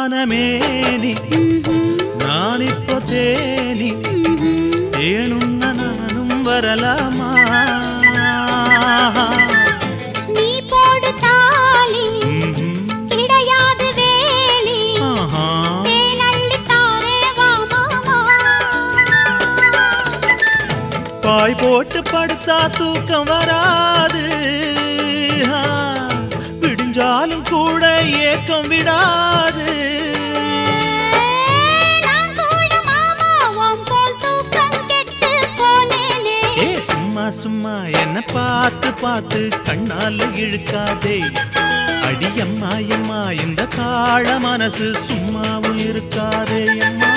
வானமேனி நான் இப்போ தேனி தேனுண்ண நானும் வரலாமா நீ போடு தாலி கிடையாது வேலி தேனள்ளி தாரே வா மாமா பாய் போட்டு படுத்தா தூக்கம் வராது விடிஞ்சாலும் கூட ஏக்கம் விடாது சும்மா சும்மா என்ன பார்த்து பார்த்து கண்ணால இழுக்காதே அடியம்மா எம்மா இந்த காள மனசு சும்மாவும் இருக்காதே அம்மா